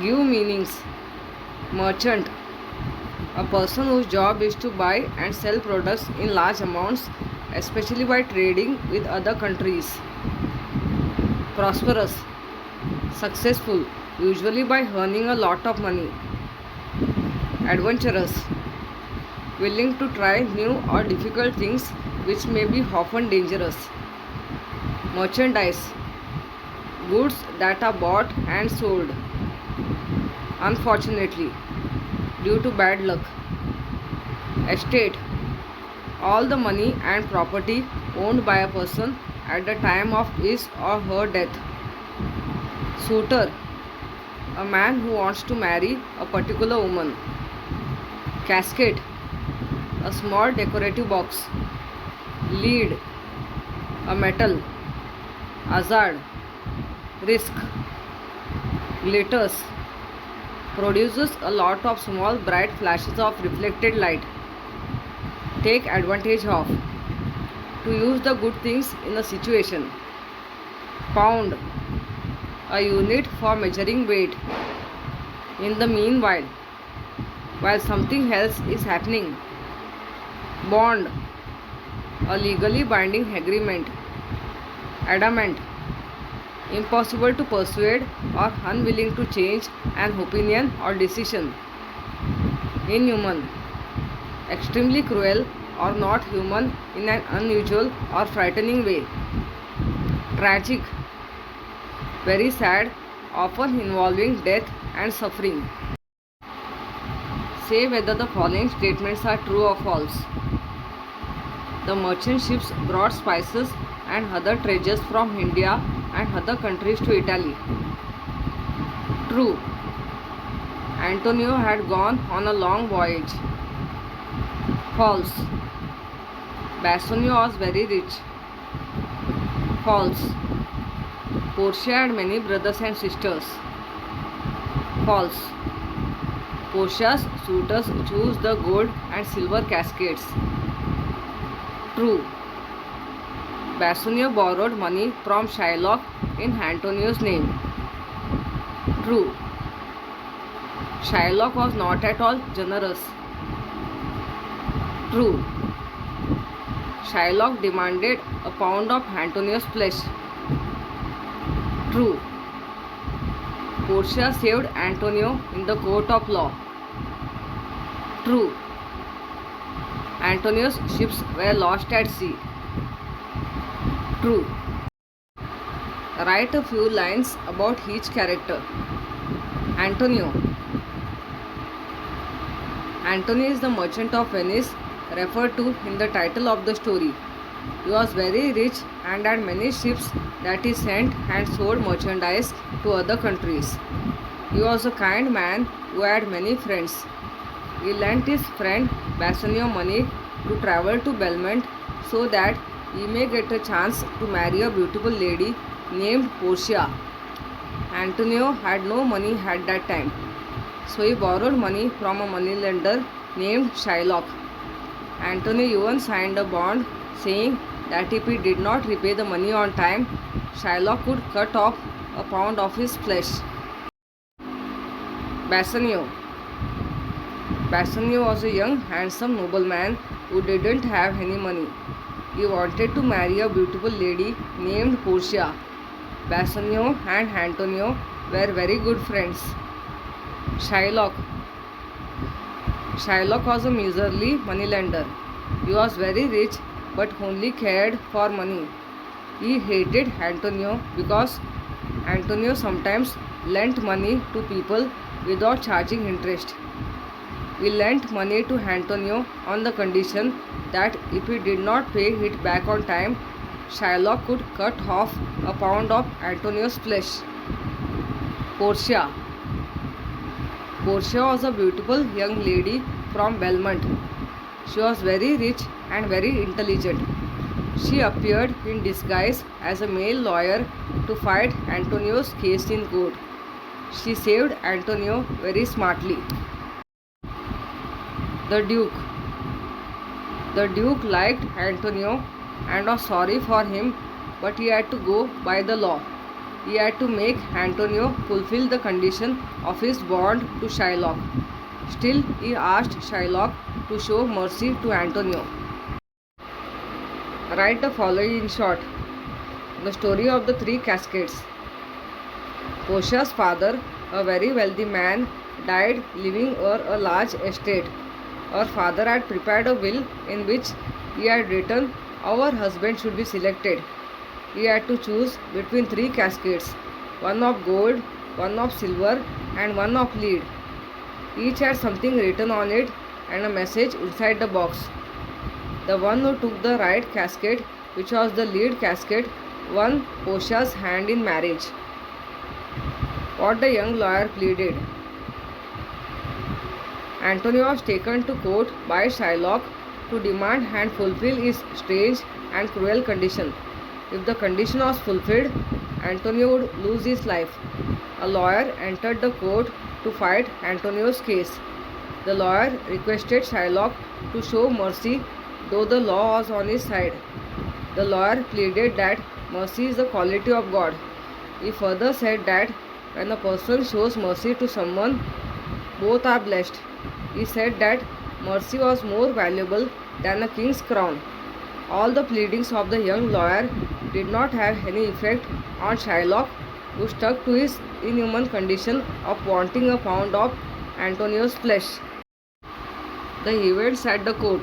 Give meanings. Merchant, a person whose job is to buy and sell products in large amounts, especially by trading with other countries. Prosperous, successful, usually by earning a lot of money. Adventurous, willing to try new or difficult things which may be often dangerous. Merchandise, goods that are bought and sold. Unfortunately, due to bad luck. Estate, all the money and property owned by a person at the time of his or her death. Suitor, a man who wants to marry a particular woman. Casket, a small decorative box. Lead, a metal. Hazard, risk. Glitters, produces a lot of small bright flashes of reflected light. Take advantage of, to use the good things in a situation. Pound, a unit for measuring weight. In the meanwhile, while something else is happening. Bond, a legally binding agreement. Adamant, impossible to persuade or unwilling to change an opinion or decision. Inhuman, extremely cruel or not human in an unusual or frightening way. Tragic, very sad, often involving death and suffering. Say whether the following statements are true or false. The merchant ships brought spices and other treasures from India and other countries to Italy. True. Antonio had gone on a long voyage. False. Bassanio was very rich. False. Portia had many brothers and sisters. False. Portia's suitors chose the gold and silver cascades. True. Bassanio borrowed money from Shylock in Antonio's name. True. Shylock was not at all generous. True. Shylock demanded a pound of Antonio's flesh. True. Portia saved Antonio in the court of law. True. Antonio's ships were lost at sea. True. Write a few lines about each character. Antonio. Antonio is the merchant of Venice referred to in the title of the story. He was very rich and had many ships that he sent and sold merchandise to other countries. He was a kind man who had many friends. He lent his friend Bassanio money to travel to Belmont so that he may get a chance to marry a beautiful lady named Portia. Antonio had no money at that time, so he borrowed money from a moneylender named Shylock. Antonio even signed a bond saying that if he did not repay the money on time, Shylock would cut off a pound of his flesh. Bassanio. Bassanio was a young, handsome nobleman who didn't have any money. He wanted to marry a beautiful lady named Portia. Bassanio and Antonio were very good friends. Shylock. Shylock was a miserly moneylender. He was very rich but only cared for money. He hated Antonio because Antonio sometimes lent money to people without charging interest. He lent money to Antonio on the condition that if he did not pay it back on time, Shylock could cut off a pound of Antonio's flesh. Portia. Portia was a beautiful young lady from Belmont. She was very rich and very intelligent. She appeared in disguise as a male lawyer to fight Antonio's case in court. She saved Antonio very smartly. The Duke. The Duke liked Antonio and was sorry for him, but he had to go by the law. he had to make Antonio fulfill the condition of his bond to Shylock. Still, he asked Shylock to show mercy to Antonio. Write the following in short. The story of the three cascades. Portia's father, a very wealthy man, died leaving her a large estate. Her father had prepared a will in which he had written how her husband should be selected. He had to choose between three cascades, one of gold, one of silver, and one of lead. Each had something written on it and a message inside the box. The one who took the right cascade, which was the lead cascade, won Portia's hand in marriage. What the young lawyer pleaded. Antonio was taken to court by Shylock to demand and fulfill his strange and cruel condition. If the condition was fulfilled, Antonio would lose his life. A lawyer entered the court to fight Antonio's case. The lawyer requested Shylock to show mercy, though the law was on his side. The lawyer pleaded that mercy is the quality of God. He further said that when a person shows mercy to someone, both are blessed. He said that mercy was more valuable than a king's crown. All the pleadings of the young lawyer did not have any effect on Shylock, who stuck to his inhuman condition of wanting a pound of Antonio's flesh. The events at the court.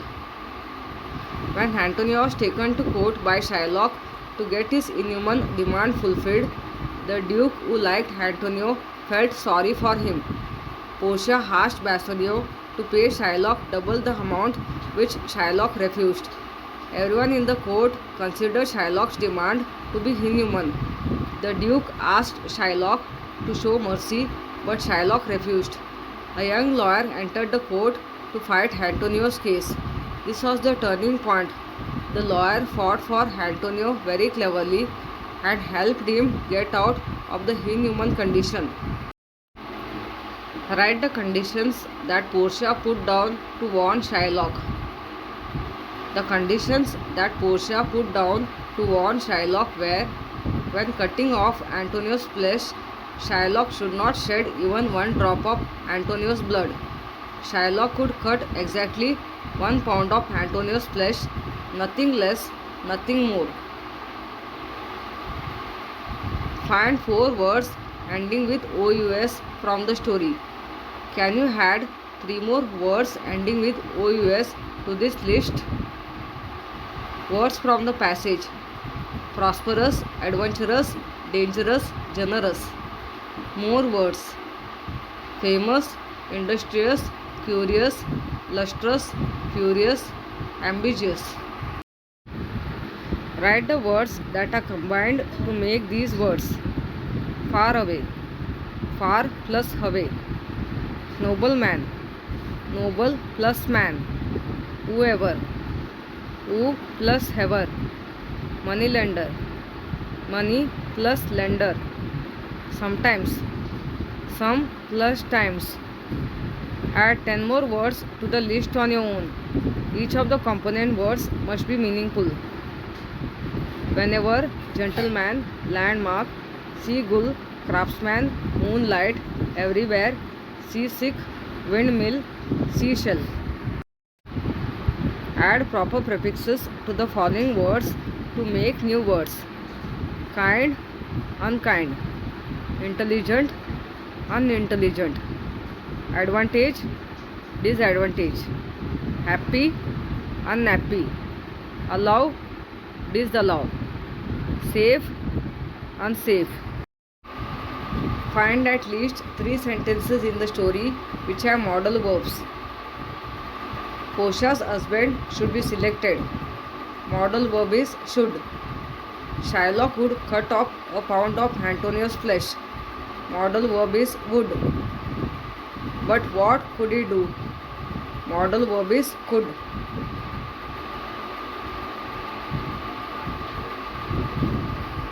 When Antonio was taken to court by Shylock to get his inhuman demand fulfilled, the Duke, who liked Antonio, felt sorry for him. Portia asked Bassanio to pay Shylock double the amount, which Shylock refused. Everyone in the court considered Shylock's demand to be inhuman. The Duke asked Shylock to show mercy, but Shylock refused. A young lawyer entered the court to fight Antonio's case. This was the turning point. The lawyer fought for Antonio very cleverly and helped him get out of the inhuman condition. Write the conditions that Portia put down to warn Shylock. The conditions that Portia put down to warn Shylock were: when cutting off Antonio's flesh, Shylock should not shed even one drop of Antonio's blood. Shylock could cut exactly 1 pound of Antonio's flesh, nothing less, nothing more. Find 4 words ending with OUS from the story. Can you add 3 more words ending with OUS to this list? Words from the passage: prosperous, adventurous, dangerous, generous. More words: famous, industrious, curious, lustrous, furious, ambitious. Write the words that are combined to make these words. Far away, far plus away. Nobleman, noble plus man. Whoever, who plus ever. Moneylender, money plus lender. Sometimes, some plus times. Add 10 more words to the list on your own. Each of the component words must be meaningful. Whenever, gentleman, landmark, seagull, craftsman, moonlight, everywhere, seasick, windmill, seashell. Add proper prefixes to the following words to make new words: kind, unkind, intelligent, unintelligent, advantage, disadvantage, happy, unhappy, allow, disallow, safe, unsafe. Find at least 3 sentences in the story which have modal verbs. Portia's husband should be selected. Modal verb is should. Shylock would cut off a pound of Antonio's flesh. Modal verb is would. But what could he do? Modal verb is could.